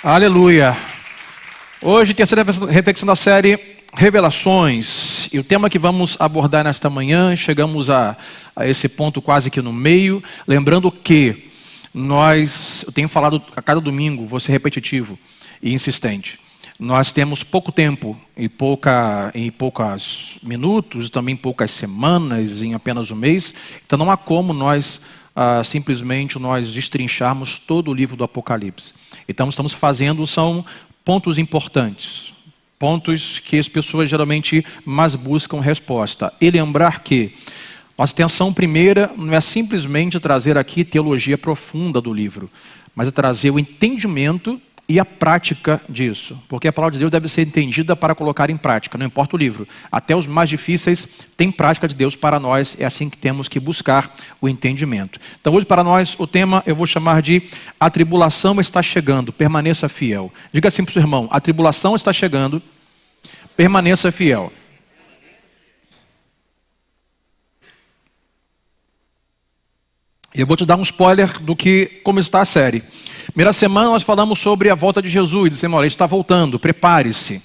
Aleluia! Hoje, terceira reflexão da série Revelações. E o tema que vamos abordar nesta manhã, chegamos a esse ponto quase que no meio. Lembrando que eu tenho falado a cada domingo, vou ser repetitivo e insistente. Nós temos pouco tempo em poucos minutos, também poucas semanas, em apenas um mês. Então não há como nós simplesmente destrincharmos todo o livro do Apocalipse. Então estamos fazendo, são pontos importantes, pontos que as pessoas geralmente mais buscam resposta. E lembrar que nossa intenção primeira não é simplesmente trazer aqui teologia profunda do livro, mas é trazer o entendimento e a prática disso. Porque a palavra de Deus deve ser entendida para colocar em prática, não importa o livro. Até os mais difíceis têm prática de Deus para nós, é assim que temos que buscar o entendimento. Então hoje para nós o tema eu vou chamar de A Tribulação Está Chegando, Permaneça Fiel. Diga assim para o seu irmão, a tribulação está chegando, permaneça fiel. E eu vou te dar um spoiler do que como está a série. Primeira semana nós falamos sobre a volta de Jesus, dizemos, olha, ele está voltando, prepare-se.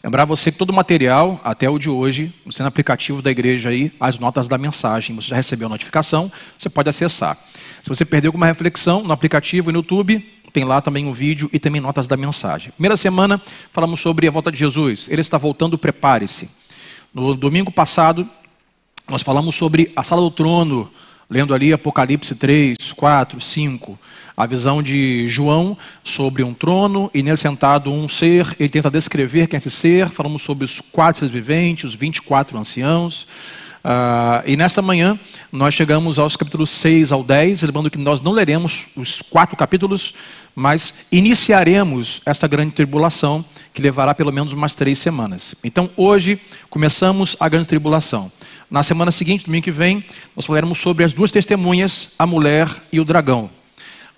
Lembrar você que todo o material, até o de hoje, você no aplicativo da igreja aí, as notas da mensagem, você já recebeu a notificação, você pode acessar. Se você perdeu alguma reflexão, no aplicativo e no YouTube, tem lá também um vídeo e também notas da mensagem. Primeira semana falamos sobre a volta de Jesus, ele está voltando, prepare-se. No domingo passado, nós falamos sobre a sala do trono, lendo ali Apocalipse 3, 4, 5, a visão de João sobre um trono, e nele sentado um ser, ele tenta descrever quem é esse ser, falamos sobre os 4 seres viventes, os 24 anciãos, e nesta manhã nós chegamos aos capítulos 6 ao 10, lembrando que nós não leremos os 4 capítulos, mas iniciaremos essa grande tribulação, que levará pelo menos umas 3 semanas. Então hoje começamos a grande tribulação. Na semana seguinte, domingo que vem, nós falaremos sobre as 2 testemunhas, a mulher e o dragão.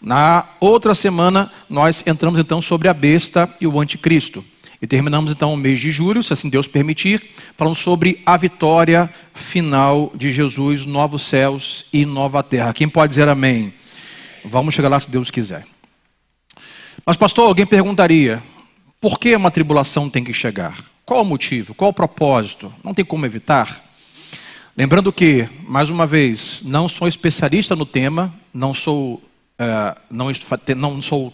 Na outra semana, nós entramos então sobre a besta e o anticristo. E terminamos então o mês de julho, se assim Deus permitir, falando sobre a vitória final de Jesus, novos céus e nova terra. Quem pode dizer amém? Vamos chegar lá se Deus quiser. Mas pastor, alguém perguntaria, por que uma tribulação tem que chegar? Qual o motivo? Qual o propósito? Não tem como evitar? Lembrando que, mais uma vez, não sou especialista no tema, não sou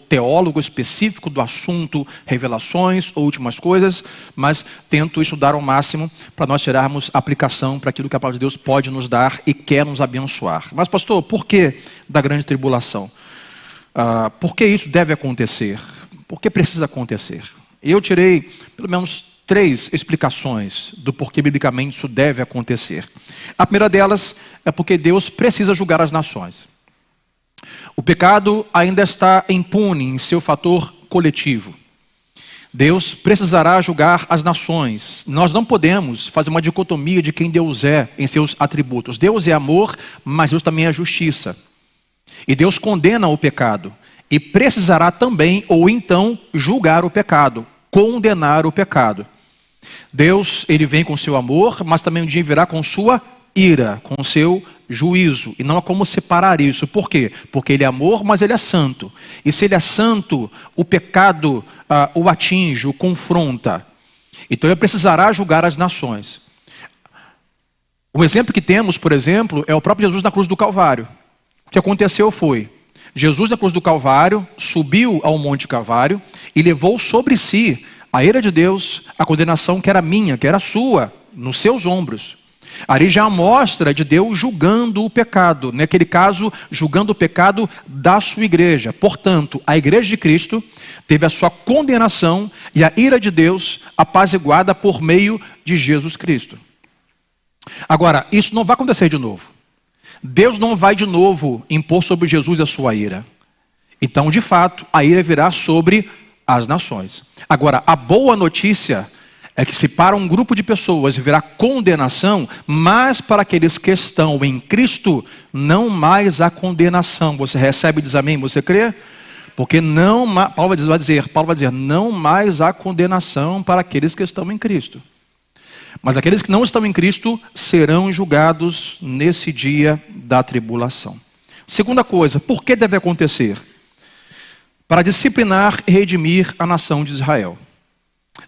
teólogo específico do assunto revelações ou últimas coisas, mas tento estudar ao máximo para nós tirarmos aplicação para aquilo que a palavra de Deus pode nos dar e quer nos abençoar. Mas pastor, por que da grande tribulação? Por que isso deve acontecer? Por que precisa acontecer? Eu tirei pelo menos 3 explicações do porquê biblicamente isso deve acontecer. A primeira delas é porque Deus precisa julgar as nações. O pecado ainda está impune em seu fator coletivo. Deus precisará julgar as nações. Nós não podemos fazer uma dicotomia de quem Deus é em seus atributos. Deus é amor, mas Deus também é justiça. E Deus condena o pecado. E precisará também, ou então, julgar o pecado, condenar o pecado. Deus, ele vem com seu amor, mas também um dia virá com sua ira, com seu juízo. E não há como separar isso. Por quê? Porque ele é amor, mas ele é santo. E se ele é santo, o pecado o atinge, o confronta. Então ele precisará julgar as nações. Um exemplo que temos, por exemplo, é o próprio Jesus na cruz do Calvário. O que aconteceu foi, Jesus na cruz do Calvário subiu ao Monte Calvário e levou sobre si a ira de Deus, a condenação que era minha, que era sua, nos seus ombros. Ali já a mostra de Deus julgando o pecado, naquele caso, julgando o pecado da sua igreja. Portanto, a igreja de Cristo teve a sua condenação e a ira de Deus apaziguada por meio de Jesus Cristo. Agora, isso não vai acontecer de novo. Deus não vai de novo impor sobre Jesus a sua ira. Então, de fato, a ira virá sobre as nações. Agora, a boa notícia é que se para um grupo de pessoas virá condenação, mas para aqueles que estão em Cristo, não mais há condenação. Você recebe e diz amém, você crê? Porque Paulo vai dizer, não mais há condenação para aqueles que estão em Cristo. Mas aqueles que não estão em Cristo serão julgados nesse dia da tribulação. Segunda coisa, por que deve acontecer? para disciplinar e redimir a nação de Israel.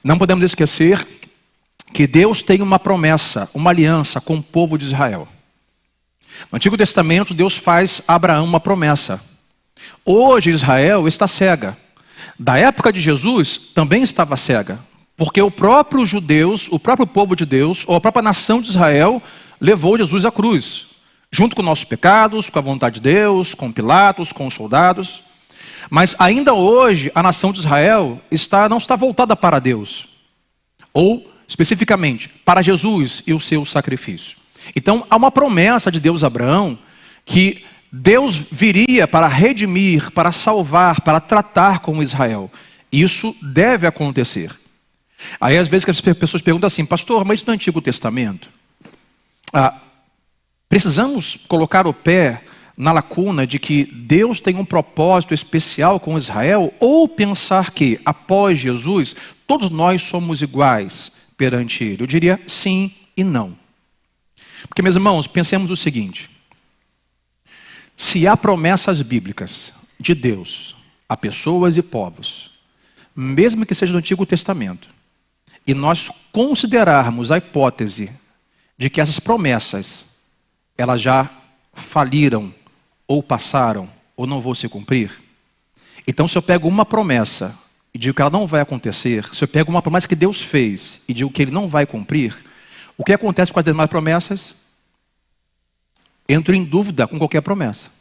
Não podemos esquecer que Deus tem uma promessa, uma aliança com o povo de Israel. No Antigo Testamento, Deus faz a Abraão uma promessa. Hoje Israel está cega. Da época de Jesus, também estava cega. Porque o próprio judeus, o próprio povo de Deus, ou a própria nação de Israel, levou Jesus à cruz. Junto com nossos pecados, com a vontade de Deus, com Pilatos, com os soldados. Mas ainda hoje, a nação de Israel não está voltada para Deus. Ou, especificamente, para Jesus e o seu sacrifício. Então, há uma promessa de Deus a Abraão, que Deus viria para redimir, para salvar, para tratar com Israel. Isso deve acontecer. Aí, às vezes, as pessoas perguntam assim, pastor, mas no Antigo Testamento, precisamos colocar o pé na lacuna de que Deus tem um propósito especial com Israel, ou pensar que, após Jesus, todos nós somos iguais perante Ele? Eu diria sim e não. Porque, meus irmãos, pensemos o seguinte: se há promessas bíblicas de Deus a pessoas e povos, mesmo que seja do Antigo Testamento, e nós considerarmos a hipótese de que essas promessas, elas já faliram, ou passaram, ou não vão se cumprir, então se eu pego uma promessa e digo que ela não vai acontecer, se eu pego uma promessa que Deus fez e digo que Ele não vai cumprir, o que acontece com as demais promessas? Entro em dúvida com qualquer promessa.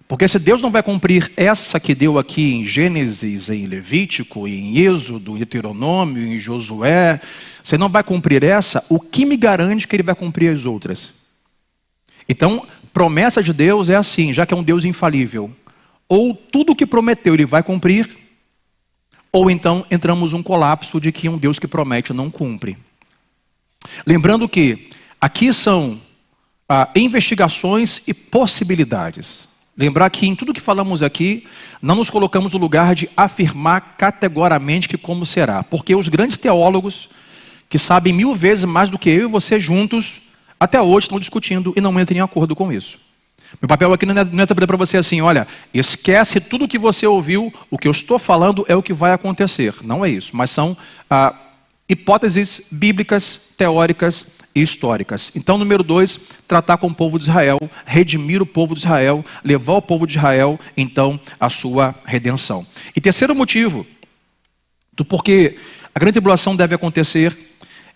Porque se Deus não vai cumprir essa que deu aqui em Gênesis, em Levítico, em Êxodo, em Deuteronômio, em Josué, se Ele não vai cumprir essa, o que me garante que Ele vai cumprir as outras? Então, promessa de Deus é assim, já que é um Deus infalível. Ou tudo o que prometeu Ele vai cumprir, ou então entramos num colapso de que um Deus que promete não cumpre. Lembrando que aqui são investigações e possibilidades. Lembrar que em tudo que falamos aqui, não nos colocamos no lugar de afirmar categoricamente que como será. Porque os grandes teólogos, que sabem 1000 vezes mais do que eu e você juntos, até hoje estão discutindo e não entram em acordo com isso. Meu papel aqui não é dizer para você assim, olha, esquece tudo o que você ouviu, o que eu estou falando é o que vai acontecer. Não é isso, mas são hipóteses bíblicas, teóricas e históricas. Então, número 2, tratar com o povo de Israel, redimir o povo de Israel, levar o povo de Israel, então, à sua redenção. E terceiro motivo, do porquê a grande tribulação deve acontecer,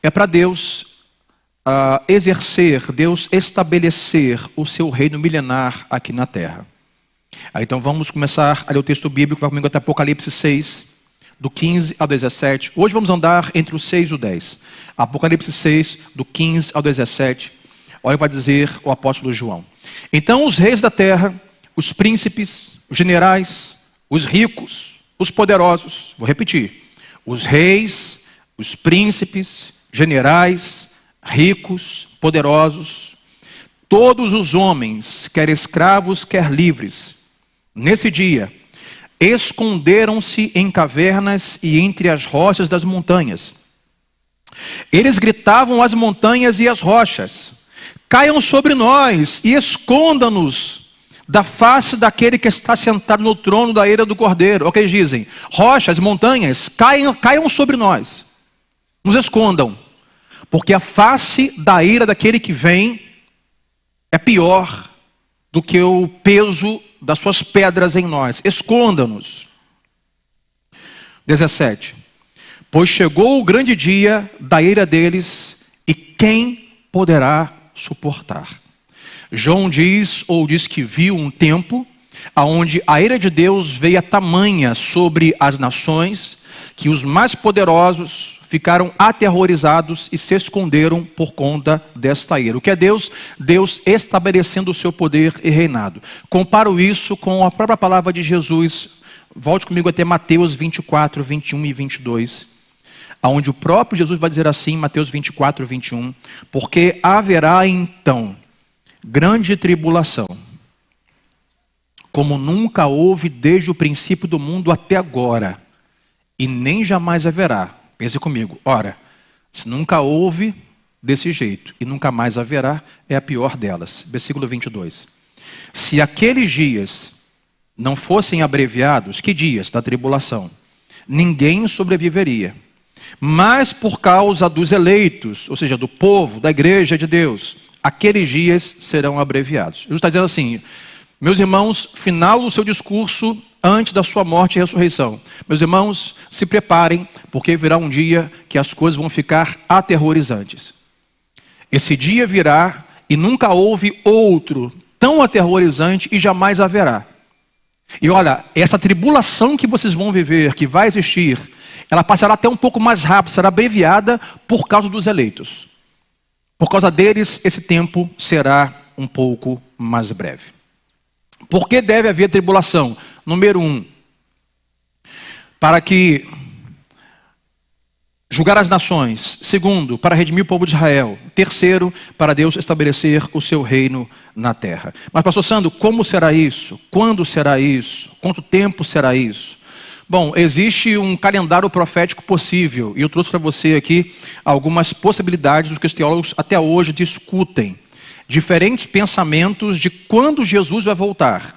é para Deus exercer, Deus estabelecer o seu reino milenar aqui na terra. Então vamos começar a ler o texto bíblico, vai comigo até Apocalipse 6, do 15 ao 17. Hoje vamos andar entre o 6 e o 10. Apocalipse 6, do 15 ao 17. Olha o que vai dizer o apóstolo João. Então os reis da terra, os príncipes, os generais, os ricos, os poderosos, vou repetir, os reis, os príncipes, generais, ricos, poderosos, todos os homens, quer escravos, quer livres, nesse dia, esconderam-se em cavernas e entre as rochas das montanhas. Eles gritavam às montanhas e às rochas, caiam sobre nós e esconda-nos da face daquele que está sentado no trono da ira do Cordeiro. É o que eles dizem, rochas, montanhas, caiam sobre nós, nos escondam. Porque a face da ira daquele que vem é pior do que o peso das suas pedras em nós. Esconda-nos. 17. Pois chegou o grande dia da ira deles, e quem poderá suportar? João diz que viu um tempo onde a ira de Deus veio a tamanha sobre as nações, que os mais poderosos ficaram aterrorizados e se esconderam por conta desta ira. O que é Deus? Deus estabelecendo o seu poder e reinado. Comparo isso com a própria palavra de Jesus. Volte comigo até Mateus 24, 21 e 22. Onde o próprio Jesus vai dizer assim, Mateus 24, 21. Porque haverá então grande tribulação, como nunca houve desde o princípio do mundo até agora, e nem jamais haverá. Pense comigo, ora, se nunca houve desse jeito e nunca mais haverá, é a pior delas. Versículo 22. Se aqueles dias não fossem abreviados, que dias da tribulação? Ninguém sobreviveria. Mas por causa dos eleitos, ou seja, do povo, da igreja de Deus, aqueles dias serão abreviados. Jesus está dizendo assim, meus irmãos, final do seu discurso antes da sua morte e ressurreição. Meus irmãos, se preparem, porque virá um dia que as coisas vão ficar aterrorizantes. Esse dia virá e nunca houve outro tão aterrorizante e jamais haverá. E olha, essa tribulação que vocês vão viver, que vai existir, ela passará até um pouco mais rápido, será abreviada por causa dos eleitos. Por causa deles, esse tempo será um pouco mais breve. Por que deve haver tribulação? Número 1, para que julgar as nações. 2, para redimir o povo de Israel. 3, para Deus estabelecer o seu reino na terra. Mas pastor Sandro, como será isso? Quando será isso? Quanto tempo será isso? Bom, existe um calendário profético possível, e eu trouxe para você aqui algumas possibilidades dos que os teólogos até hoje discutem. Diferentes pensamentos de quando Jesus vai voltar.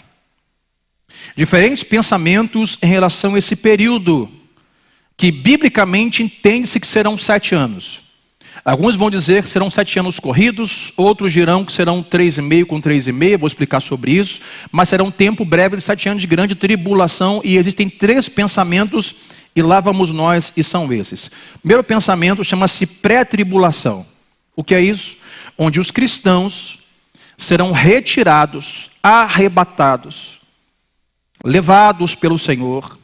Diferentes pensamentos em relação a esse período, que biblicamente entende-se que serão 7 anos. Alguns vão dizer que serão 7 anos corridos, outros dirão que serão 3,5 com 3,5, vou explicar sobre isso, mas será um tempo breve de 7 anos de grande tribulação, e existem 3 pensamentos, e lá vamos nós, e são esses. Primeiro pensamento chama-se pré-tribulação. O que é isso? Onde os cristãos serão retirados, arrebatados, levados pelo Senhor.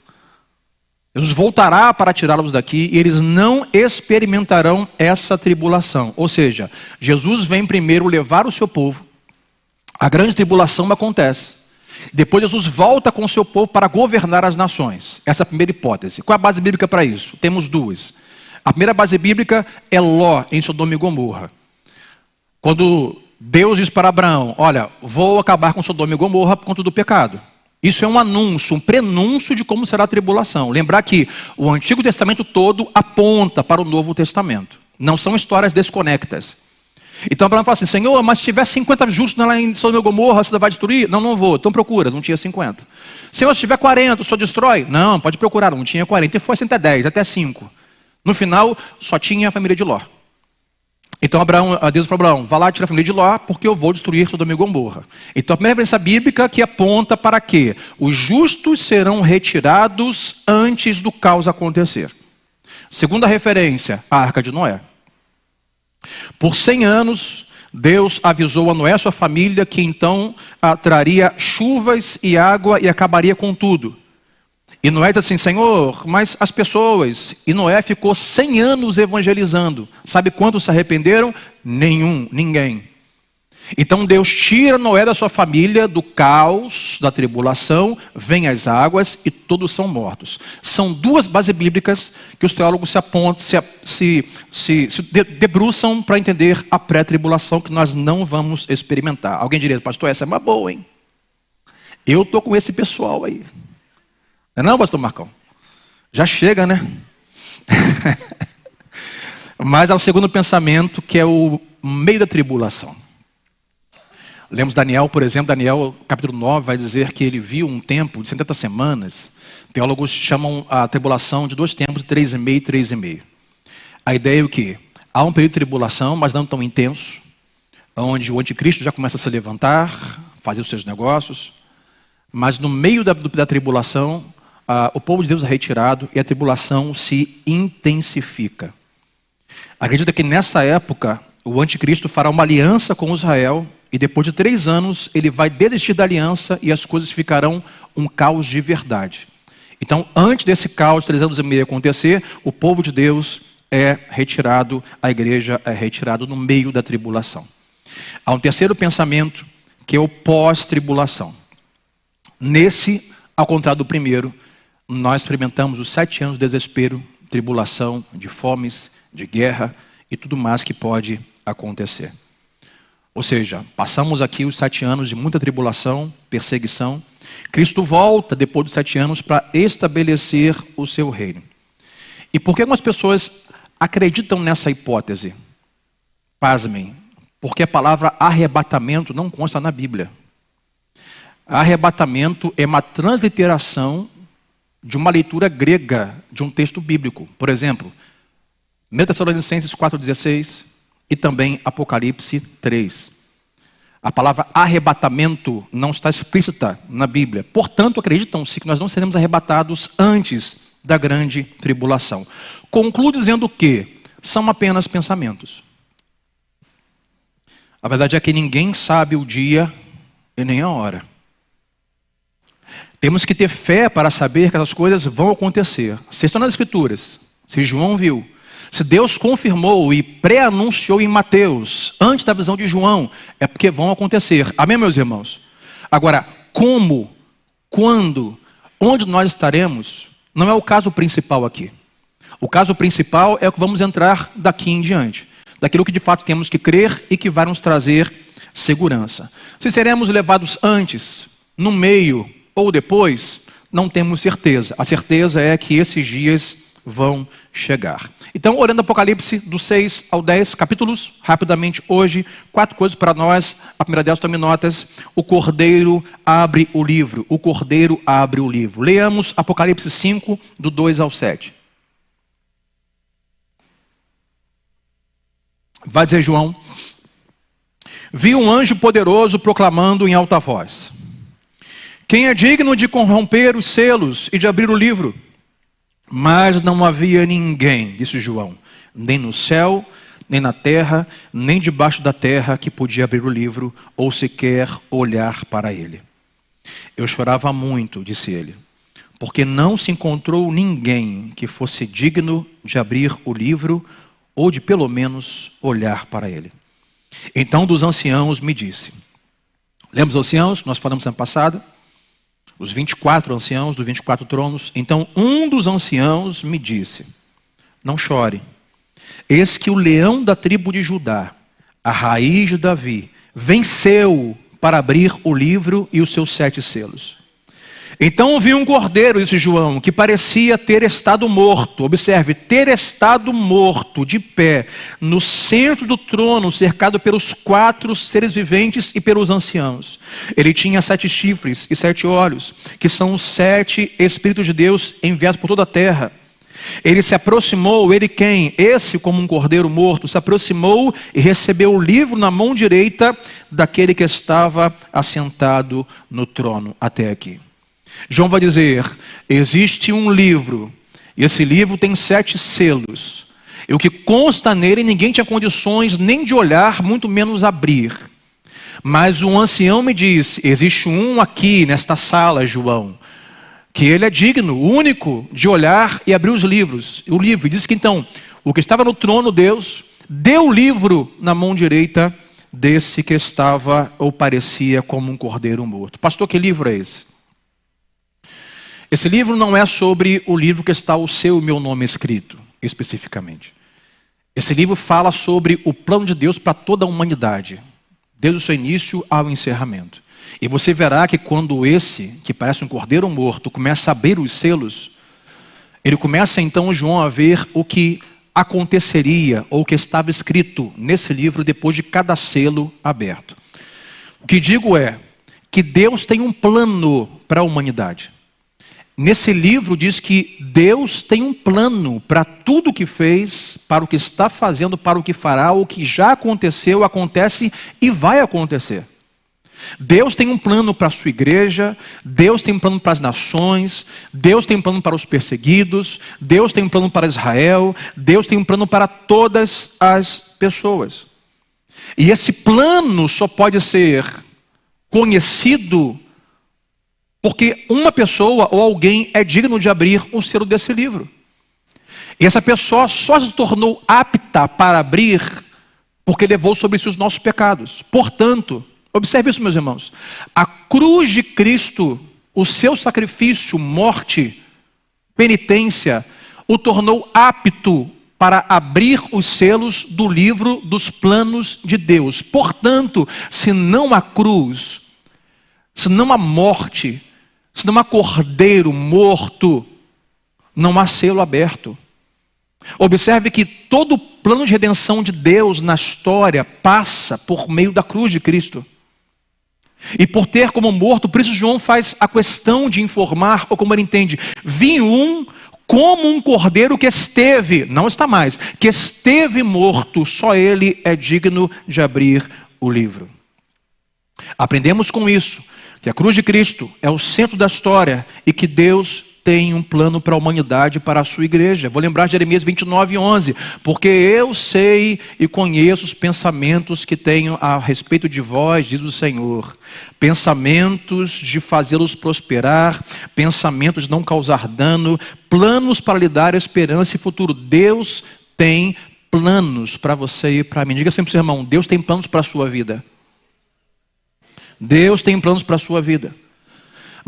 Jesus voltará para tirá-los daqui e eles não experimentarão essa tribulação. Ou seja, Jesus vem primeiro levar o seu povo, a grande tribulação acontece. Depois Jesus volta com o seu povo para governar as nações. Essa é a primeira hipótese. Qual é a base bíblica para isso? Temos 2. A primeira base bíblica é Ló, em Sodoma e Gomorra. Quando Deus diz para Abraão, olha, vou acabar com Sodoma e Gomorra por conta do pecado. Isso é um anúncio, um prenúncio de como será a tribulação. Lembrar que o Antigo Testamento todo aponta para o Novo Testamento. Não são histórias desconectas. Então Abraão fala assim, Senhor, mas se tiver 50 justos lá em Sodoma e Gomorra, você vai destruir? Não, não vou. Então procura, não tinha 50. Senhor, se tiver 40, o senhor destrói? Não, pode procurar, não tinha 40. E foi até 10, até 5. No final, só tinha a família de Ló. Então Deus falou a Abraão, vá lá tirar a família de Ló, porque eu vou destruir Sodoma e Gomorra. Então a primeira referência bíblica que aponta para quê? Os justos serão retirados antes do caos acontecer. Segunda referência, a Arca de Noé. Por 100 anos, Deus avisou a Noé e a sua família que então traria chuvas e água e acabaria com tudo. E Noé diz assim, Senhor, mas as pessoas... E Noé ficou 100 anos evangelizando. Sabe quantos se arrependeram? Ninguém. Então Deus tira Noé da sua família do caos, da tribulação, vem as águas e todos são mortos. São 2 bases bíblicas que os teólogos se debruçam para entender a pré-tribulação que nós não vamos experimentar. Alguém diria, pastor, essa é uma boa, hein? Eu estou com esse pessoal aí. Não, pastor Marcão? Já chega, né? Mas há um segundo pensamento, que é o meio da tribulação. Lemos Daniel, por exemplo, Daniel capítulo 9 vai dizer que ele viu um tempo de 70 semanas. Teólogos chamam a tribulação de 2 tempos, 3,5 e 3,5. A ideia é o quê? Há um período de tribulação, mas não tão intenso, onde o anticristo já começa a se levantar, fazer os seus negócios, mas no meio da tribulação, o povo de Deus é retirado e a tribulação se intensifica. Acredita que nessa época o anticristo fará uma aliança com Israel e depois de 3 anos ele vai desistir da aliança e as coisas ficarão um caos de verdade. Então, antes desse caos de 3 anos e meio acontecer, o povo de Deus é retirado, a igreja é retirada no meio da tribulação. Há um terceiro pensamento que é o pós-tribulação. Nesse, ao contrário do primeiro, nós experimentamos os 7 anos de desespero, tribulação, de fomes, de guerra e tudo mais que pode acontecer. Ou seja, passamos aqui os 7 anos de muita tribulação, perseguição. Cristo volta depois dos 7 anos para estabelecer o seu reino. E por que algumas pessoas acreditam nessa hipótese? Pasmem, porque a palavra arrebatamento não consta na Bíblia. Arrebatamento é uma transliteração de uma leitura grega de um texto bíblico. Por exemplo, 1 Tessalonicenses 4,16 e também Apocalipse 3. A palavra arrebatamento não está explícita na Bíblia. Portanto, acreditam-se que nós não seremos arrebatados antes da grande tribulação. Concluo dizendo que são apenas pensamentos. A verdade é que ninguém sabe o dia e nem a hora. Temos que ter fé para saber que essas coisas vão acontecer. Se estão nas Escrituras, se João viu, se Deus confirmou e pré-anunciou em Mateus, antes da visão de João, é porque vão acontecer. Amém, meus irmãos? Agora, como, quando, onde nós estaremos, não é o caso principal aqui. O caso principal é o que vamos entrar daqui em diante. Daquilo que de fato temos que crer e que vai nos trazer segurança. Se seremos levados antes, no meio ou depois, não temos certeza. A certeza é que esses dias vão chegar. Então, olhando Apocalipse do 6 ao 10 capítulos, rapidamente hoje, 4 coisas para nós. A primeira delas, tome notas: o Cordeiro abre o livro. O Cordeiro abre o livro. Leamos Apocalipse 5, do 2 ao 7. Vai dizer João: vi um anjo poderoso proclamando em alta voz: quem é digno de corromper os selos e de abrir o livro? Mas não havia ninguém, disse João, nem no céu, nem na terra, nem debaixo da terra, que podia abrir o livro ou sequer olhar para ele. Eu chorava muito, disse ele, porque não se encontrou ninguém que fosse digno de abrir o livro ou de pelo menos olhar para ele. Então um dos anciãos me disse, lembra os anciãos? Nós falamos ano passado. Os 24 anciãos dos 24 tronos. Então um dos anciãos me disse, não chore. Eis que o leão da tribo de Judá, a raiz de Davi, venceu para abrir o livro e os seus 7 selos. Então vi um cordeiro, disse João, que parecia ter estado morto. Observe, ter estado morto, de pé, no centro do trono, cercado pelos 4 seres viventes e pelos anciãos. Ele tinha 7 chifres e 7 olhos, que são os 7 Espíritos de Deus enviados por toda a terra. Ele se aproximou, ele quem? Esse, como um cordeiro morto, se aproximou e recebeu o livro na mão direita daquele que estava assentado no trono. Até aqui. João vai dizer, existe um livro, e esse livro tem 7 selos, e o que consta nele ninguém tinha condições nem de olhar, muito menos abrir. Mas um ancião me disse, existe um aqui nesta sala, João, que ele é digno, único, de olhar e abrir os livros. O livro diz que então, o que estava no trono, Deus, deu o livro na mão direita desse que estava ou parecia como um cordeiro morto. Pastor, que livro é esse? Esse livro não é sobre o livro que está o seu e meu nome escrito, especificamente. Esse livro fala sobre o plano de Deus para toda a humanidade, desde o seu início ao encerramento. E você verá que quando esse, que parece um cordeiro morto, começa a abrir os selos, ele começa então, João, a ver o que aconteceria, ou o que estava escrito nesse livro depois de cada selo aberto. O que digo é que Deus tem um plano para a humanidade. Nesse livro diz que Deus tem um plano para tudo o que fez, para o que está fazendo, para o que fará, o que já aconteceu, acontece e vai acontecer. Deus tem um plano para a sua igreja, Deus tem um plano para as nações, Deus tem um plano para os perseguidos, Deus tem um plano para Israel, Deus tem um plano para todas as pessoas. E esse plano só pode ser conhecido porque uma pessoa ou alguém é digno de abrir o selo desse livro. E essa pessoa só se tornou apta para abrir porque levou sobre si os nossos pecados. Portanto, observe isso, meus irmãos. A cruz de Cristo, o seu sacrifício, morte, penitência, o tornou apto para abrir os selos do livro dos planos de Deus. Portanto, se não há cruz, se não há morte, se não há cordeiro morto, não há selo aberto. Observe que todo o plano de redenção de Deus na história passa por meio da cruz de Cristo. E por ter como morto, por isso João faz a questão de informar, ou como ele entende, vi um como um cordeiro que esteve, não está mais, que esteve morto, só ele é digno de abrir o livro. Aprendemos com isso, que a cruz de Cristo é o centro da história e que Deus tem um plano para a humanidade, para a sua igreja. Vou lembrar de Jeremias 29:11, porque eu sei e conheço os pensamentos que tenho a respeito de vós, diz o Senhor, pensamentos de fazê-los prosperar, pensamentos de não causar dano, planos para lhe dar esperança e futuro. Deus tem planos para você e para mim. Diga sempre, seu irmão, Deus tem planos para a sua vida. Deus tem planos para a sua vida.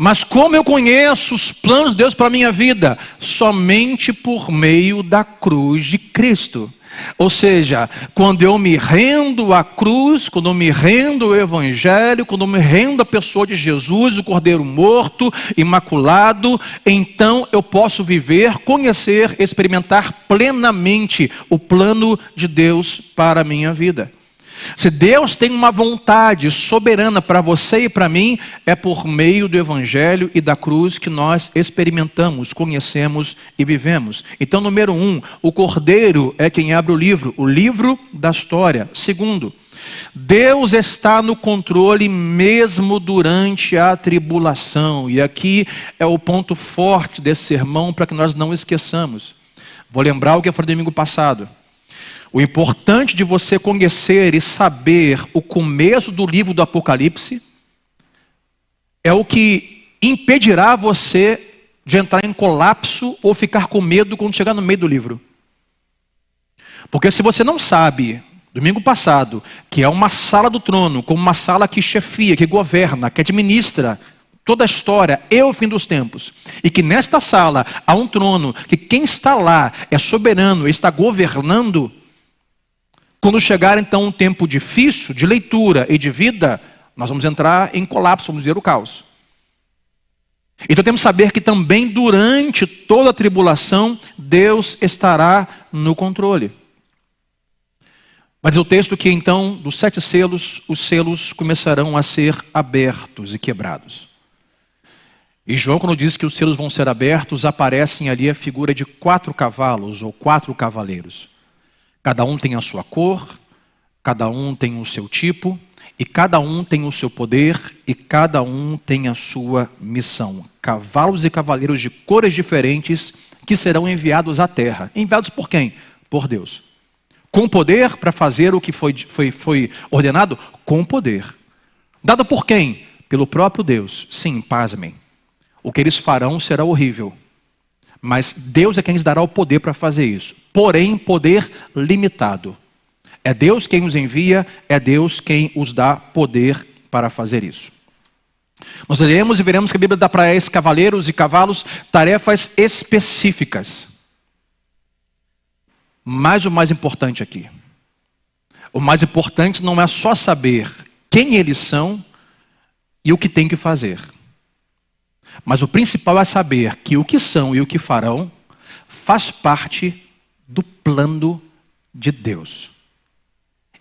Mas como eu conheço os planos de Deus para a minha vida? Somente por meio da cruz de Cristo. Ou seja, quando eu me rendo à cruz, quando eu me rendo ao Evangelho, quando eu me rendo à pessoa de Jesus, o Cordeiro morto, imaculado, então eu posso viver, conhecer, experimentar plenamente o plano de Deus para a minha vida. Se Deus tem uma vontade soberana para você e para mim, é por meio do Evangelho e da cruz que nós experimentamos, conhecemos e vivemos. Então, número 1, o Cordeiro é quem abre o livro da história. Segundo, Deus está no controle mesmo durante a tribulação. E aqui é o ponto forte desse sermão para que nós não esqueçamos. Vou lembrar o que eu falei domingo passado. O importante de você conhecer e saber o começo do livro do Apocalipse é o que impedirá você de entrar em colapso ou ficar com medo quando chegar no meio do livro. Porque se você não sabe, domingo passado, que é uma sala do trono, como uma sala que chefia, que governa, que administra toda a história e o fim dos tempos, e que nesta sala há um trono, que quem está lá é soberano, está governando. Quando chegar então um tempo difícil de leitura e de vida, nós vamos entrar em colapso, vamos ver o caos. Então temos que saber que também durante toda a tribulação, Deus estará no controle. Mas é o texto que então, dos 7 selos, os selos começarão a ser abertos e quebrados. E João, quando diz que os selos vão ser abertos, aparecem ali a figura de 4 cavalos ou 4 cavaleiros. Cada um tem a sua cor, cada um tem o seu tipo, e cada um tem o seu poder, e cada um tem a sua missão. Cavalos e cavaleiros de cores diferentes que serão enviados à terra. Enviados por quem? Por Deus. Com poder para fazer o que foi ordenado? Com poder. Dado por quem? Pelo próprio Deus. Sim, pasmem. O que eles farão será horrível. Mas Deus é quem lhes dará o poder para fazer isso. Porém, poder limitado. É Deus quem os envia, é Deus quem os dá poder para fazer isso. Nós leremos e veremos que a Bíblia dá para esses cavaleiros e cavalos tarefas específicas. Mas o mais importante aqui. O mais importante não é só saber quem eles são e o que tem que fazer. Mas o principal é saber que o que são e o que farão faz parte do plano de Deus.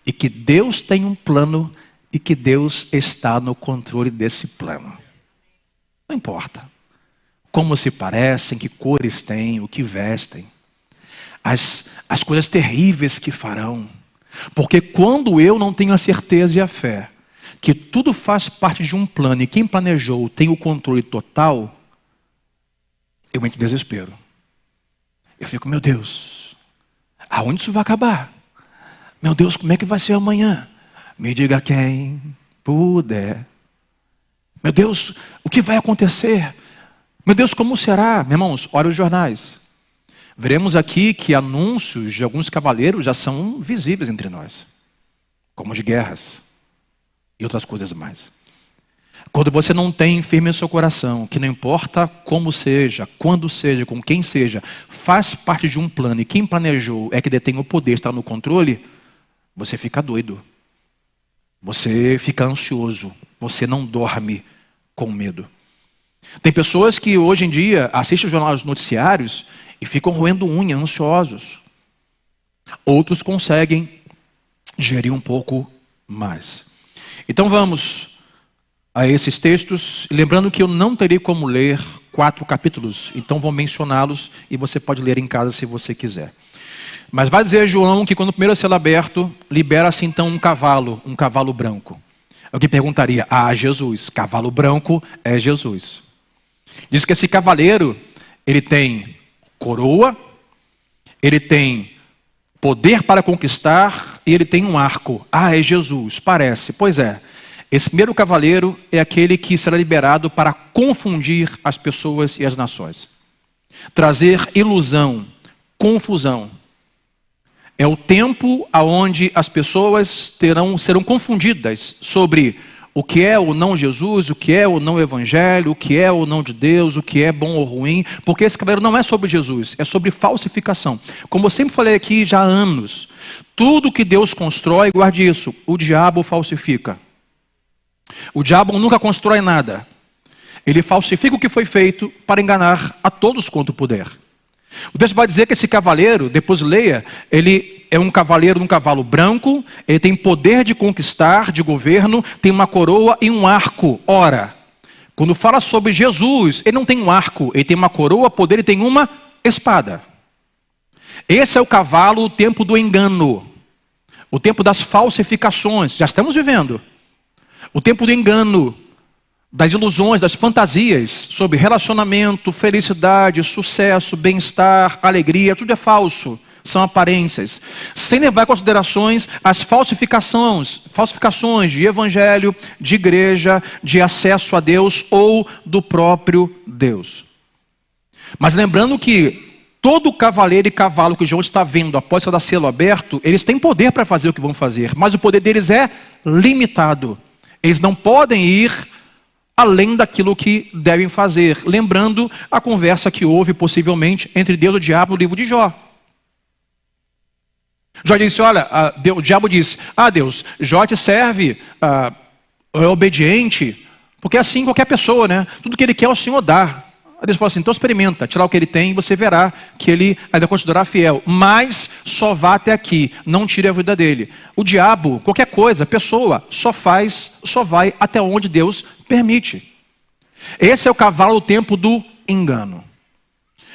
E que Deus tem um plano e que Deus está no controle desse plano. Não importa como se parecem, que cores têm, o que vestem. As coisas terríveis que farão. Porque quando eu não tenho a certeza e a fé que tudo faz parte de um plano e quem planejou tem o controle total, eu entro em desespero. Eu fico, meu Deus, aonde isso vai acabar? Meu Deus, como é que vai ser amanhã? Me diga quem puder. Meu Deus, o que vai acontecer? Meu Deus, como será? Meus irmãos, olha os jornais. Veremos aqui que anúncios de alguns cavaleiros já são visíveis entre nós. Como de guerras. E outras coisas mais. Quando você não tem firme em seu coração, que não importa como seja, quando seja, com quem seja, faz parte de um plano e quem planejou é que detém o poder, está no controle, você fica doido. Você fica ansioso. Você não dorme com medo. Tem pessoas que hoje em dia assistem os jornais noticiários e ficam roendo unha, ansiosos. Outros conseguem gerir um pouco mais. Então vamos a esses textos, lembrando que eu não terei como ler 4 capítulos, então vou mencioná-los e você pode ler em casa se você quiser. Mas vai dizer João que quando o primeiro selo aberto, libera-se então um cavalo branco. Alguém perguntaria, Jesus, cavalo branco é Jesus. Diz que esse cavaleiro, ele tem coroa, ele tem poder para conquistar e ele tem um arco. É Jesus, parece. Pois é, esse primeiro cavaleiro é aquele que será liberado para confundir as pessoas e as nações. Trazer ilusão, confusão. É o tempo onde as pessoas serão confundidas sobre o que é ou não Jesus, o que é ou não Evangelho, o que é ou não de Deus, o que é bom ou ruim, porque esse cavaleiro não é sobre Jesus, é sobre falsificação. Como eu sempre falei aqui já há anos, tudo que Deus constrói, guarde isso, o diabo falsifica. O diabo nunca constrói nada. Ele falsifica o que foi feito para enganar a todos quanto puder. O texto vai dizer que esse cavaleiro, depois leia, ele é um cavaleiro num cavalo branco, ele tem poder de conquistar, de governo, tem uma coroa e um arco. Ora, quando fala sobre Jesus, ele não tem um arco, ele tem uma coroa, poder e tem uma espada. Esse é o cavalo, o tempo do engano, o tempo das falsificações, já estamos vivendo. O tempo do engano, das ilusões, das fantasias sobre relacionamento, felicidade, sucesso, bem-estar, alegria, tudo é falso, são aparências. Sem levar em considerações as falsificações de evangelho, de igreja, de acesso a Deus ou do próprio Deus. Mas lembrando que todo cavaleiro e cavalo que João está vendo após cada selo aberto, eles têm poder para fazer o que vão fazer, mas o poder deles é limitado. Eles não podem ir além daquilo que devem fazer. Lembrando a conversa que houve, possivelmente, entre Deus e o diabo no livro de Jó. Jó disse, olha, o diabo disse, Deus, Jó te serve, é obediente, porque é assim qualquer pessoa, né? Tudo que ele quer o Senhor dá. Aí Deus falou assim, então experimenta, tirar o que ele tem e você verá que ele ainda continuará fiel. Mas só vá até aqui, não tire a vida dele. O diabo, qualquer coisa, pessoa, só vai até onde Deus permite. Esse é o cavalo do tempo do engano.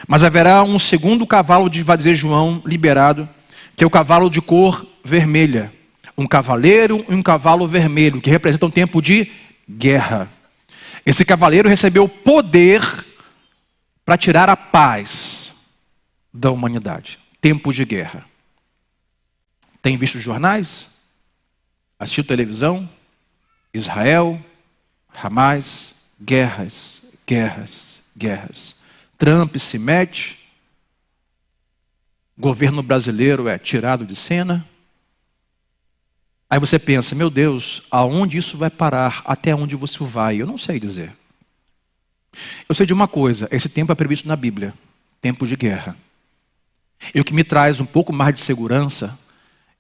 Mas haverá um segundo cavalo, vai dizer João, liberado, que é o cavalo de cor vermelha. Um cavaleiro e um cavalo vermelho, que representam um tempo de guerra. Esse cavaleiro recebeu poder para tirar a paz da humanidade. Tempo de guerra. Tem visto os jornais? Assistiu televisão? Israel, Hamas, guerras, guerras, guerras. Trump se mete. Governo brasileiro é tirado de cena. Aí você pensa, meu Deus, aonde isso vai parar? Até onde você vai? Eu não sei dizer. Eu sei de uma coisa, esse tempo é previsto na Bíblia, tempo de guerra. E o que me traz um pouco mais de segurança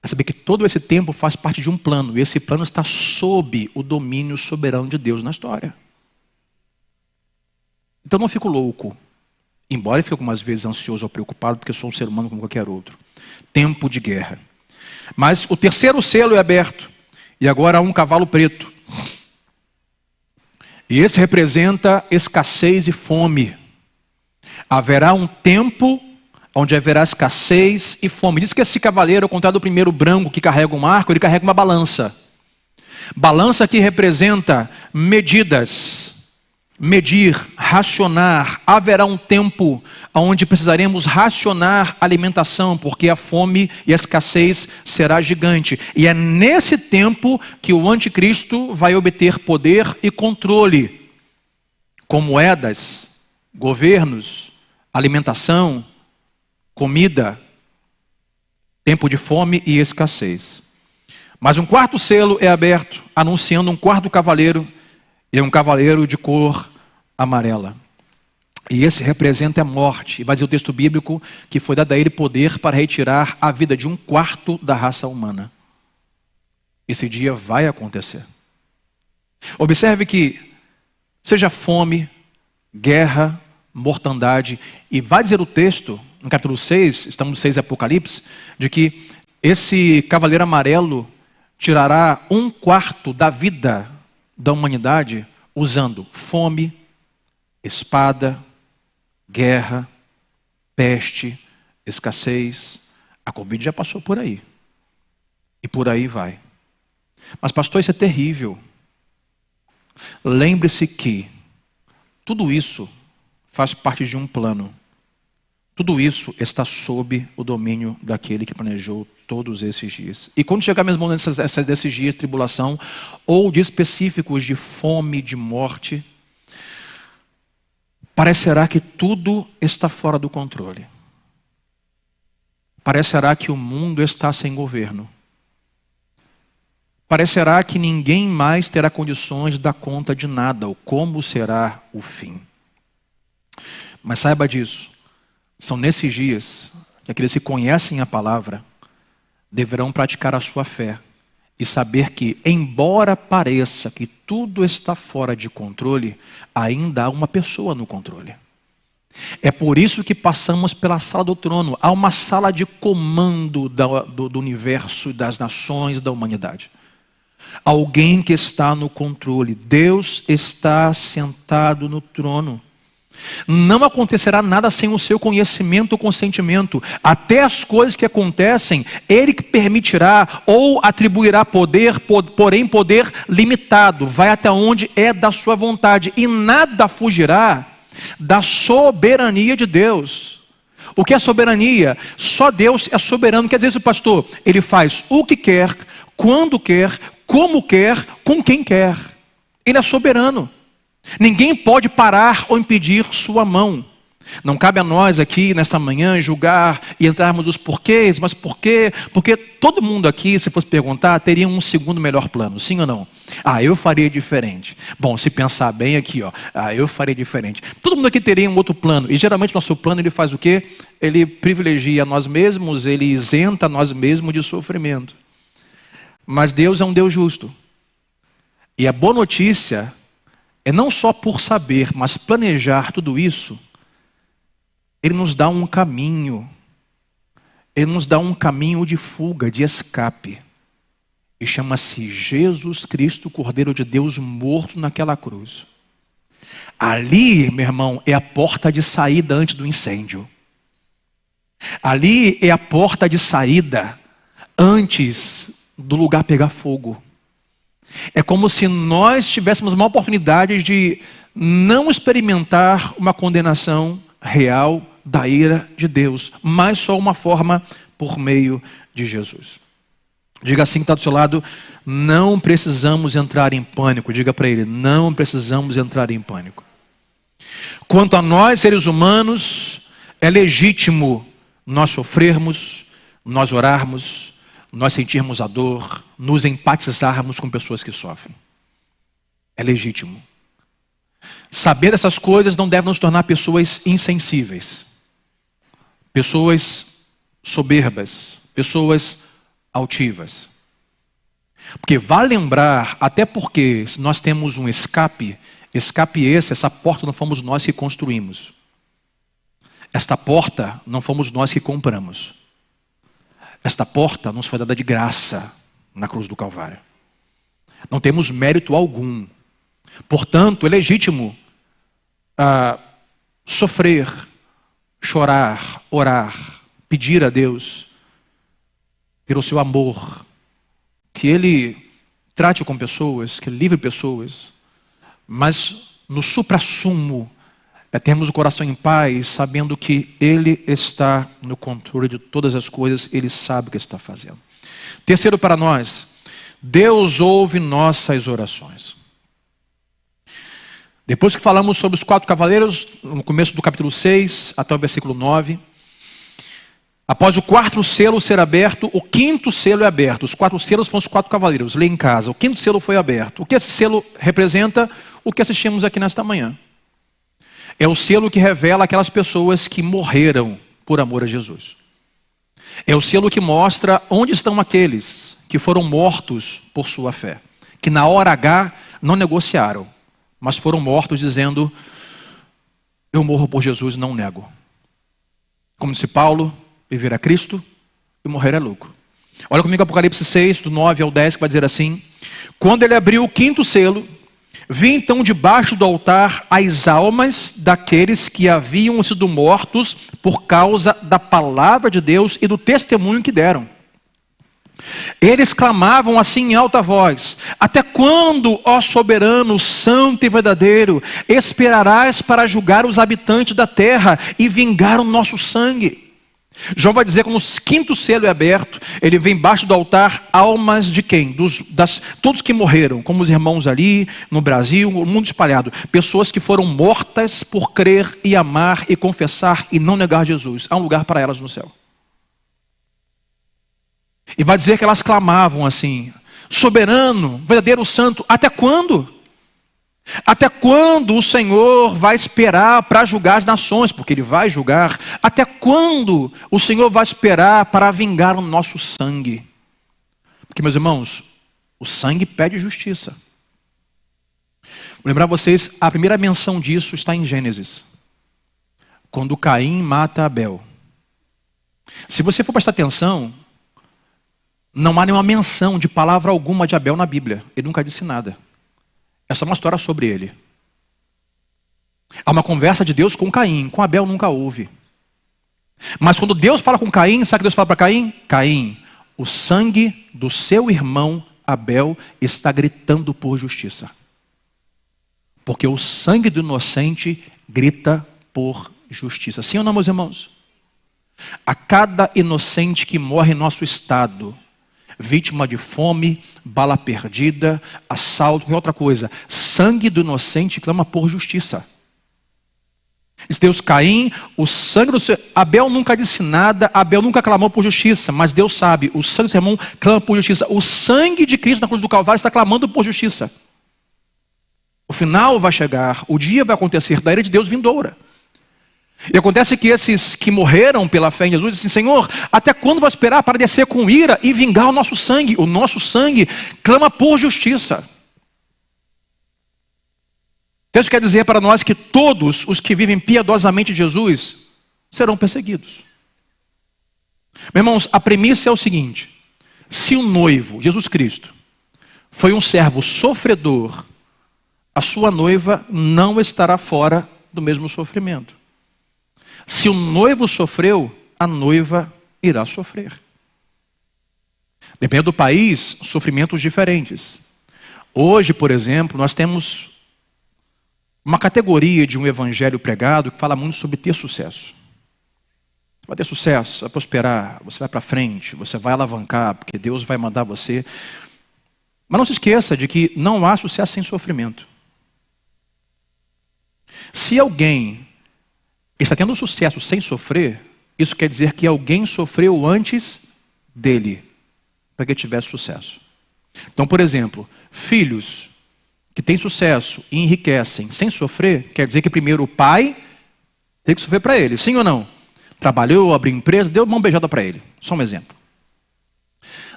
é saber que todo esse tempo faz parte de um plano, e esse plano está sob o domínio soberano de Deus na história. Então não fico louco, embora eu fique algumas vezes ansioso ou preocupado, porque eu sou um ser humano como qualquer outro. Tempo de guerra. Mas o terceiro selo é aberto, e agora há um cavalo preto. E esse representa escassez e fome. Haverá um tempo onde haverá escassez e fome. Diz que esse cavaleiro, ao contrário do primeiro branco que carrega um arco, ele carrega uma balança. Balança que representa medidas, medir, racionar. Haverá um tempo onde precisaremos racionar a alimentação, porque a fome e a escassez será gigante. E é nesse tempo que o anticristo vai obter poder e controle, com moedas, governos, alimentação, comida, tempo de fome e escassez. Mas um quarto selo é aberto, anunciando um quarto cavaleiro, e um cavaleiro de cor amarela. E esse representa a morte. E vai dizer o texto bíblico que foi dado a ele poder para retirar a vida de um quarto da raça humana. Esse dia vai acontecer. Observe que seja fome, guerra, mortandade, e vai dizer o texto, no capítulo 6, estamos no 6 de Apocalipse, de que esse cavaleiro amarelo tirará um quarto da vida da humanidade usando fome, espada, guerra, peste, escassez. A Covid já passou por aí. E por aí vai. Mas pastor, isso é terrível. Lembre-se que tudo isso faz parte de um plano. Tudo isso está sob o domínio daquele que planejou todos esses dias. E quando chegar mesmo desses dias de tribulação, ou de específicos de fome, de morte, parecerá que tudo está fora do controle. Parecerá que o mundo está sem governo. Parecerá que ninguém mais terá condições de dar conta de nada, ou como será o fim. Mas saiba disso. São nesses dias que aqueles que conhecem a palavra deverão praticar a sua fé e saber que, embora pareça que tudo está fora de controle, ainda há uma pessoa no controle. É por isso que passamos pela sala do trono. Há uma sala de comando do universo, das nações, da humanidade. Alguém que está no controle. Deus está sentado no trono. Não acontecerá nada sem o seu conhecimento ou consentimento. Até as coisas que acontecem, Ele que permitirá ou atribuirá poder, porém poder limitado. Vai até onde é da sua vontade. E nada fugirá da soberania de Deus. O que é soberania? Só Deus é soberano. Quer dizer isso, pastor? Ele faz o que quer, quando quer, como quer, com quem quer. Ele é soberano. Ninguém pode parar ou impedir sua mão. Não cabe a nós aqui nesta manhã julgar e entrarmos nos porquês, mas por quê? Porque todo mundo aqui, se fosse perguntar, teria um segundo melhor plano, sim ou não? Eu faria diferente. Bom, se pensar bem aqui, eu faria diferente. Todo mundo aqui teria um outro plano, e geralmente nosso plano ele faz o quê? Ele privilegia nós mesmos, ele isenta nós mesmos de sofrimento. Mas Deus é um Deus justo. E a boa notícia é não só por saber, mas planejar tudo isso, Ele nos dá um caminho. Ele nos dá um caminho de fuga, de escape. E chama-se Jesus Cristo, Cordeiro de Deus, morto naquela cruz. Ali, meu irmão, é a porta de saída antes do incêndio. Ali é a porta de saída antes do lugar pegar fogo. É como se nós tivéssemos uma oportunidade de não experimentar uma condenação real da ira de Deus, mas só uma forma por meio de Jesus. Diga assim que está do seu lado: não precisamos entrar em pânico. Diga para ele: não precisamos entrar em pânico. Quanto a nós, seres humanos, é legítimo nós sofrermos, nós orarmos, nós sentirmos a dor, nos empatizarmos com pessoas que sofrem. É legítimo. Saber essas coisas não deve nos tornar pessoas insensíveis, pessoas soberbas, pessoas altivas. Porque vale lembrar, até porque nós temos um escape essa porta não fomos nós que construímos. Esta porta não fomos nós que compramos. Esta porta nos foi dada de graça na cruz do Calvário. Não temos mérito algum. Portanto, é legítimo sofrer, chorar, orar, pedir a Deus pelo seu amor, que Ele trate com pessoas, que Ele livre pessoas, mas no suprassumo é termos o coração em paz, sabendo que Ele está no controle de todas as coisas, Ele sabe o que está fazendo. Terceiro para nós, Deus ouve nossas orações. Depois que falamos sobre os 4 cavaleiros, no começo do capítulo 6, até o versículo 9, após o 4º selo ser aberto, o 5º selo é aberto. Os 4 selos foram os 4 cavaleiros, lê em casa. O 5º selo foi aberto. O que esse selo representa? O que assistimos aqui nesta manhã. É o selo que revela aquelas pessoas que morreram por amor a Jesus. É o selo que mostra onde estão aqueles que foram mortos por sua fé. Que na hora H não negociaram, mas foram mortos dizendo: eu morro por Jesus, não nego. Como disse Paulo, viver é Cristo e morrer é lucro. Olha comigo Apocalipse 6, do 9 ao 10, que vai dizer assim: quando ele abriu o 5º selo, Vi então debaixo do altar as almas daqueles que haviam sido mortos por causa da palavra de Deus e do testemunho que deram. Eles clamavam assim em alta voz: até quando, ó soberano, santo e verdadeiro, esperarás para julgar os habitantes da terra e vingar o nosso sangue? João vai dizer, quando o quinto selo é aberto, ele vê embaixo do altar almas de quem? Todos que morreram, como os irmãos ali no Brasil, o mundo espalhado. Pessoas que foram mortas por crer e amar e confessar e não negar Jesus. Há um lugar para elas no céu. E vai dizer que elas clamavam assim: soberano, verdadeiro santo, até quando? Até quando o Senhor vai esperar para julgar as nações? Porque Ele vai julgar. Até quando o Senhor vai esperar para vingar o nosso sangue? Porque, meus irmãos, o sangue pede justiça. Vou lembrar vocês, a primeira menção disso está em Gênesis, quando Caim mata Abel. Se você for prestar atenção, não há nenhuma menção de palavra alguma de Abel na Bíblia. Ele nunca disse nada. É só uma história sobre ele. Há uma conversa de Deus com Caim. Com Abel nunca houve. Mas quando Deus fala com Caim, sabe o que Deus fala para Caim? Caim, o sangue do seu irmão Abel está gritando por justiça. Porque o sangue do inocente grita por justiça. Sim ou não, meus irmãos? A cada inocente que morre em nosso estado, vítima de fome, bala perdida, assalto, qualquer outra coisa, sangue do inocente clama por justiça. Diz Deus, Caim, o sangue do seu... Abel nunca disse nada, Abel nunca clamou por justiça, mas Deus sabe, o sangue do seu irmão clama por justiça. O sangue de Cristo na cruz do Calvário está clamando por justiça. O final vai chegar, o dia vai acontecer da ira de Deus vindoura. E acontece que esses que morreram pela fé em Jesus dizem: Senhor, até quando vai esperar para descer com ira e vingar o nosso sangue? O nosso sangue clama por justiça. Isso quer dizer para nós que todos os que vivem piedosamente de Jesus serão perseguidos. Meus irmãos, a premissa é o seguinte: se o noivo, Jesus Cristo, foi um servo sofredor, a sua noiva não estará fora do mesmo sofrimento. Se o noivo sofreu, a noiva irá sofrer. Dependendo do país, sofrimentos diferentes. Hoje, por exemplo, nós temos uma categoria de um evangelho pregado que fala muito sobre ter sucesso. Você vai ter sucesso, vai prosperar, você vai para frente, você vai alavancar, porque Deus vai mandar você. Mas não se esqueça de que não há sucesso sem sofrimento. Se alguém está tendo sucesso sem sofrer, isso quer dizer que alguém sofreu antes dele, para que tivesse sucesso. Então, por exemplo, filhos que têm sucesso e enriquecem sem sofrer, quer dizer que primeiro o pai teve que sofrer para ele, sim ou não? Trabalhou, abriu empresa, deu mão beijada para ele. Só um exemplo.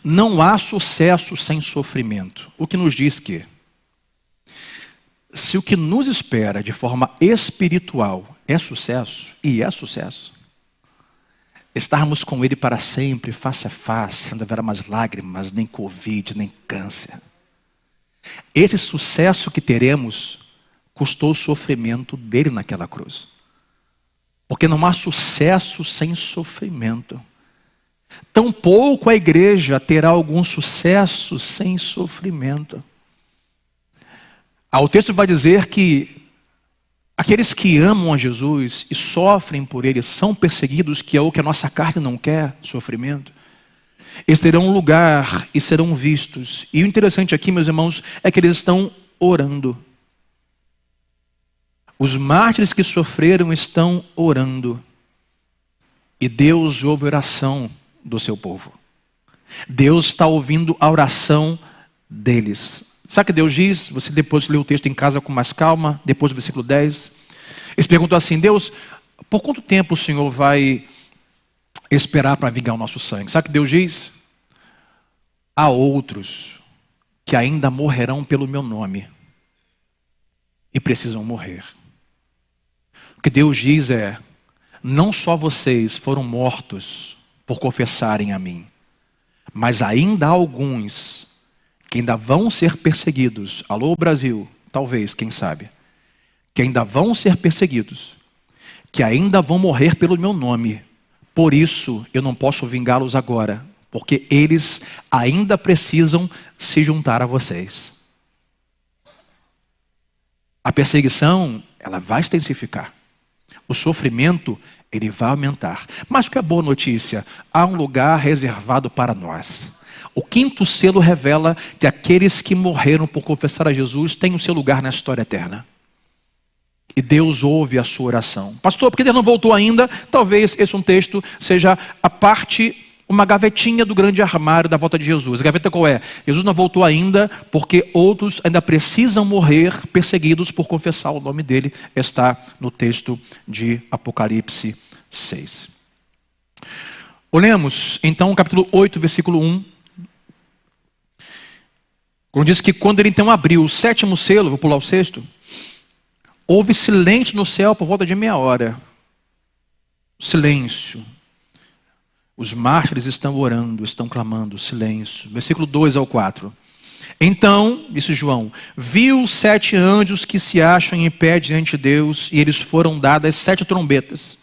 Não há sucesso sem sofrimento. O que nos diz que, se o que nos espera de forma espiritual é sucesso, e é sucesso, estarmos com Ele para sempre, face a face, não haverá mais lágrimas, nem Covid, nem câncer. Esse sucesso que teremos custou o sofrimento dele naquela cruz. Porque não há sucesso sem sofrimento. Tampouco a igreja terá algum sucesso sem sofrimento. O texto vai dizer que aqueles que amam a Jesus e sofrem por Ele são perseguidos, que é o que a nossa carne não quer, sofrimento. Eles terão um lugar e serão vistos. E o interessante aqui, meus irmãos, é que eles estão orando. Os mártires que sofreram estão orando. E Deus ouve a oração do seu povo. Deus está ouvindo a oração deles. Sabe o que Deus diz? Você depois lê o texto em casa com mais calma, depois do versículo 10. Eles perguntam assim: Deus, por quanto tempo o Senhor vai esperar para vingar o nosso sangue? Sabe o que Deus diz? Há outros que ainda morrerão pelo meu nome e precisam morrer. O que Deus diz é: não só vocês foram mortos por confessarem a mim, mas ainda há alguns que ainda vão ser perseguidos. Alô, Brasil, talvez, quem sabe, que ainda vão ser perseguidos, que ainda vão morrer pelo meu nome. Por isso, eu não posso vingá-los agora, porque eles ainda precisam se juntar a vocês. A perseguição, ela vai se intensificar. O sofrimento, ele vai aumentar. Mas que é boa notícia, há um lugar reservado para nós. O 5º selo revela que aqueles que morreram por confessar a Jesus têm o seu lugar na história eterna. E Deus ouve a sua oração. Pastor, por que Deus não voltou ainda? Talvez esse texto seja a parte, uma gavetinha do grande armário da volta de Jesus. A gaveta qual é? Jesus não voltou ainda porque outros ainda precisam morrer perseguidos por confessar o nome dele. Está no texto de Apocalipse 6. Olhemos então o capítulo 8, versículo 1. Quando diz que quando ele então abriu o 7º selo, vou pular o 6º, houve silêncio no céu por volta de meia hora. Silêncio. Os mártires estão orando, estão clamando, silêncio. Versículo 2 ao 4. Então, disse João, viu 7 anjos que se acham em pé diante de Deus, e eles foram dadas 7 trombetas.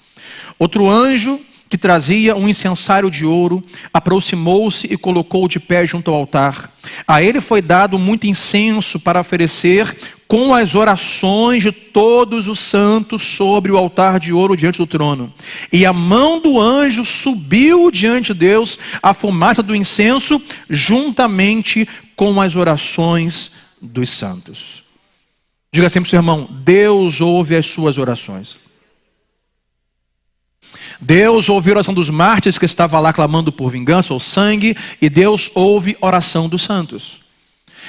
Outro anjo, que trazia um incensário de ouro, aproximou-se e colocou de pé junto ao altar. A ele foi dado muito incenso para oferecer com as orações de todos os santos sobre o altar de ouro diante do trono. E a mão do anjo subiu diante de Deus a fumaça do incenso, juntamente com as orações dos santos. Diga sempre, seu irmão, Deus ouve as suas orações. Deus ouve a oração dos mártires que estava lá clamando por vingança ou sangue, e Deus ouve a oração dos santos.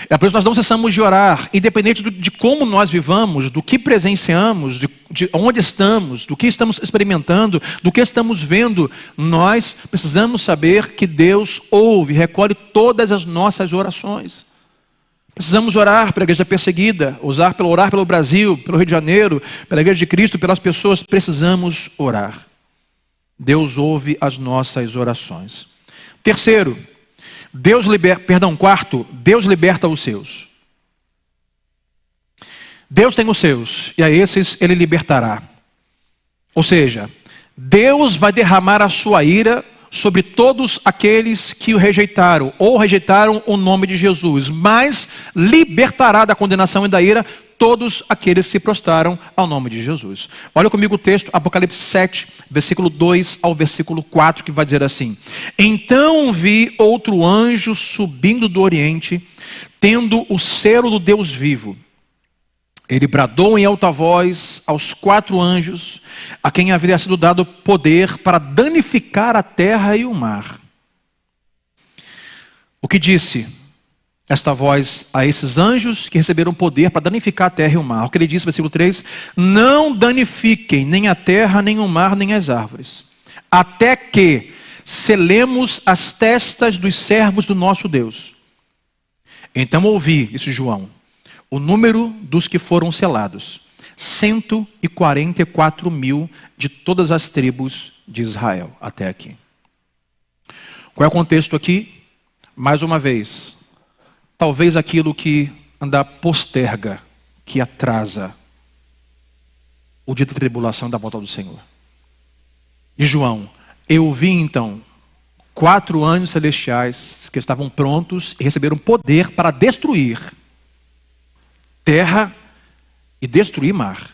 É por isso que nós não cessamos de orar, independente de como nós vivamos, do que presenciamos, de onde estamos, do que estamos experimentando, do que estamos vendo, nós precisamos saber que Deus ouve, recolhe todas as nossas orações. Precisamos orar pela igreja perseguida, orar pelo Brasil, pelo Rio de Janeiro, pela igreja de Cristo, pelas pessoas, precisamos orar. Deus ouve as nossas orações. Terceiro, quarto, Deus liberta os seus. Deus tem os seus, e a esses Ele libertará. Ou seja, Deus vai derramar a sua ira sobre todos aqueles que o rejeitaram, ou rejeitaram o nome de Jesus, mas libertará da condenação e da ira todos aqueles que se prostraram ao nome de Jesus. Olha comigo o texto, Apocalipse 7, versículo 2 ao versículo 4, que vai dizer assim: Então vi outro anjo subindo do oriente, tendo o selo do Deus vivo. Ele bradou em alta voz aos 4 anjos, a quem havia sido dado poder para danificar a terra e o mar. O que disse esta voz a esses anjos que receberam poder para danificar a terra e o mar? O que ele disse, versículo 3, não danifiquem nem a terra, nem o mar, nem as árvores, até que selemos as testas dos servos do nosso Deus. Então ouvi, disse João, o número dos que foram selados, 144.000 de todas as tribos de Israel, até aqui. Qual é o contexto aqui? Mais uma vez, talvez aquilo que anda posterga, que atrasa o dia da tribulação da volta do Senhor. E João, eu vi então 4 anjos celestiais que estavam prontos e receberam poder para destruir terra e destruir mar.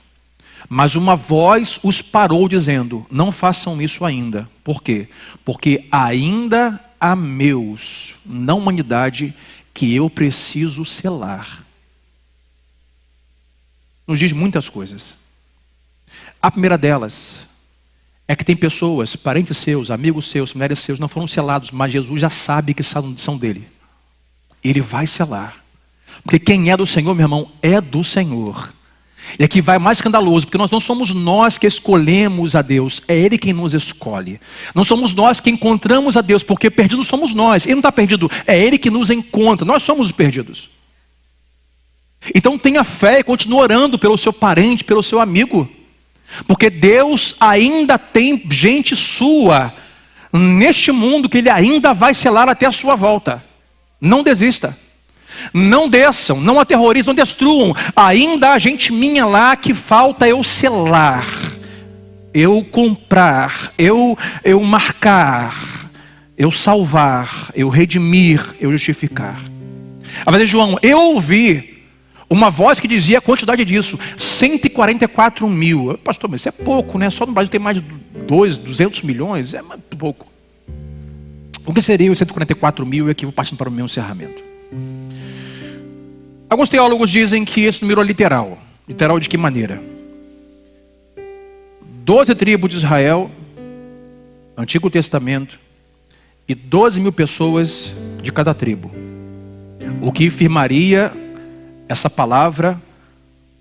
Mas uma voz os parou dizendo, não façam isso ainda. Por quê? Porque ainda há meus na humanidade que eu preciso selar. Nos diz muitas coisas. A primeira delas é que tem pessoas, parentes seus, amigos seus, mulheres seus, não foram selados, mas Jesus já sabe que são dele. Ele vai selar. Porque quem é do Senhor, meu irmão, é do Senhor. E aqui vai mais escandaloso, porque nós não somos nós que escolhemos a Deus, é Ele quem nos escolhe. Não somos nós que encontramos a Deus, porque perdidos somos nós. Ele não está perdido, é Ele que nos encontra, nós somos os perdidos. Então tenha fé e continue orando pelo seu parente, pelo seu amigo. Porque Deus ainda tem gente sua neste mundo que Ele ainda vai selar até a sua volta. Não desista. Não desçam, não aterrorizem, não destruam. Ainda há gente minha lá que falta eu selar, eu comprar, eu marcar, eu salvar, eu redimir, eu justificar. A verdade, João, eu ouvi uma voz que dizia a quantidade disso, 144 mil. Pastor, mas isso é pouco, né? Só no Brasil tem mais de 200 milhões, é muito pouco. O que seria os 144 mil? E aqui vou partindo para o meu encerramento. Alguns teólogos dizem que esse número é literal. Literal de que maneira? 12 tribos de Israel, Antigo Testamento, e 12 mil pessoas de cada tribo. O que firmaria essa palavra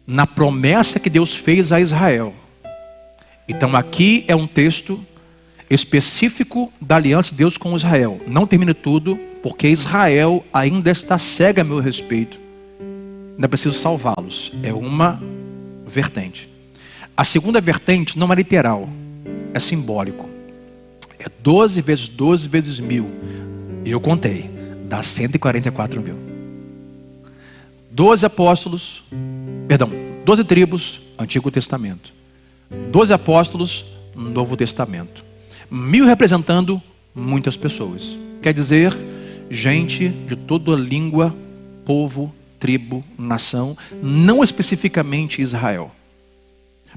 na promessa que Deus fez a Israel. Então aqui é um texto específico da aliança de Deus com Israel. Não termina tudo, porque Israel ainda está cega a meu respeito. Ainda preciso salvá-los. É uma vertente. A segunda vertente não é literal, é simbólico. É 12 vezes 12 vezes 1000. Eu contei, dá 144 mil. 12 apóstolos, 12 tribos, Antigo Testamento. 12 apóstolos, Novo Testamento. 1000 representando muitas pessoas. Quer dizer, gente de toda língua, povo, tribo, nação, não especificamente Israel,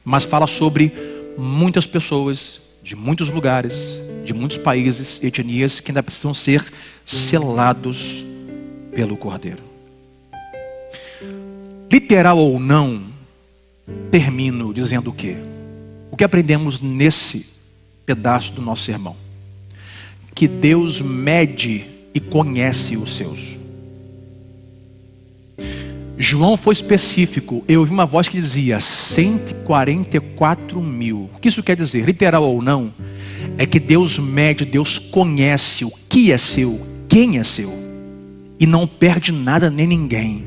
mas fala sobre muitas pessoas de muitos lugares, de muitos países, etnias, que ainda precisam ser selados pelo Cordeiro. Literal ou não, termino dizendo o quê? O que aprendemos nesse pedaço do nosso sermão? Que Deus mede e conhece os seus. João foi específico. Eu ouvi uma voz que dizia 144 mil. O que isso quer dizer? Literal ou não, é que Deus mede, Deus conhece o que é seu, quem é seu, e não perde nada nem ninguém.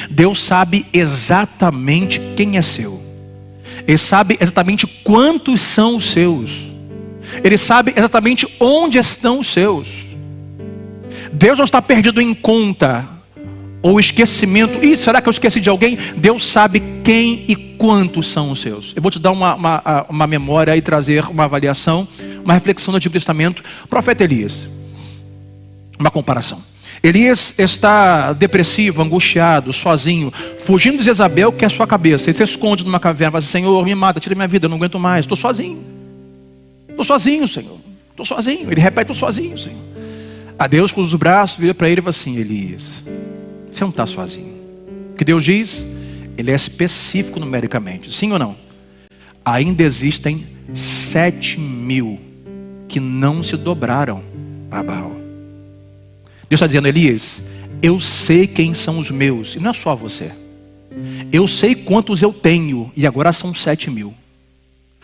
Deus sabe exatamente quem é seu. Ele sabe exatamente quantos são os seus. Ele sabe exatamente onde estão os seus. Deus não está perdido em conta ou esquecimento. Ih, será que eu esqueci de alguém? Deus sabe quem e quantos são os seus. Eu vou te dar uma memória e trazer uma avaliação, uma reflexão do Antigo Testamento. O profeta Elias. Uma comparação. Elias está depressivo, angustiado, sozinho, fugindo de Jezabel, que é a sua cabeça. Ele se esconde numa caverna, fala assim: Senhor, me mata, tira minha vida, eu não aguento mais, estou sozinho. Estou sozinho, Senhor. Estou sozinho. Ele repete: estou sozinho, Senhor. A Deus com os braços vira para ele e fala assim: Elias, você não está sozinho. O que Deus diz, ele é específico numericamente. Sim ou não? Ainda existem 7.000 que não se dobraram para Baal. Deus está dizendo: Elias, eu sei quem são os meus. E não é só você. Eu sei quantos eu tenho. E agora são 7.000.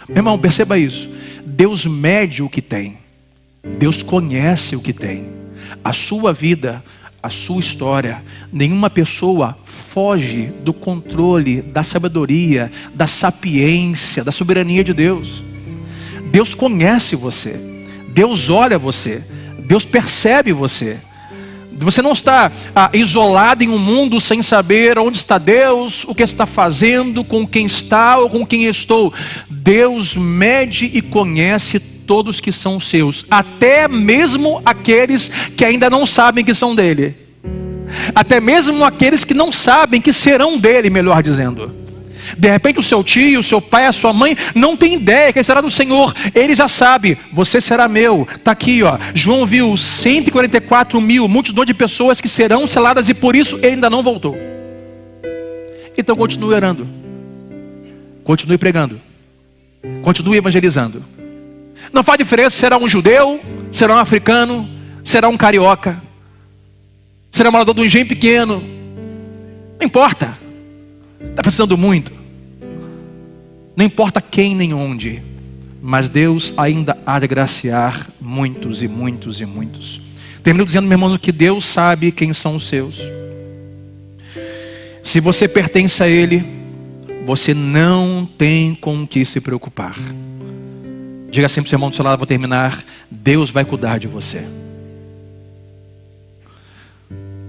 Meu irmão, perceba isso. Deus mede o que tem. Deus conhece o que tem. A sua vida, a sua história. Nenhuma pessoa foge do controle, da sabedoria, da sapiência, da soberania de Deus. Deus conhece você. Deus olha você. Deus percebe você. Você não está isolado em um mundo sem saber onde está Deus, o que está fazendo, com quem está ou com quem estou. Deus mede e conhece todos que são seus, até mesmo aqueles que ainda não sabem que são dele, até mesmo aqueles que não sabem que serão dele, melhor dizendo. De repente o seu tio, o seu pai, a sua mãe não tem ideia que ele será do Senhor. Ele já sabe: você será meu. Está aqui, ó. João viu 144.000, multidão de pessoas que serão seladas, e por isso ele ainda não voltou. Então continue orando, continue pregando, continue evangelizando. Não faz diferença se será um judeu, será um africano, será um carioca, será um morador de um engenho pequeno. Não importa. Está precisando muito. Não importa quem nem onde, mas Deus ainda há de agraciar muitos e muitos e muitos. Termino dizendo, meu irmão, que Deus sabe quem são os seus. Se você pertence a Ele, você não tem com o que se preocupar. Diga sempre para o seu irmão do seu lado, vou terminar: Deus vai cuidar de você.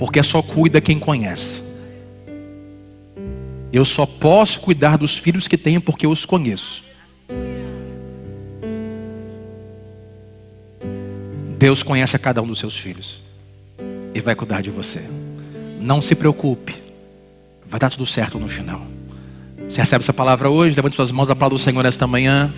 porque só cuida quem conhece. Eu só posso cuidar dos filhos que tenho porque eu os conheço. Deus conhece a cada um dos seus filhos e vai cuidar de você. Não se preocupe, vai dar tudo certo no final. Você recebe essa palavra hoje? Levante suas mãos, aplauda o Senhor esta manhã.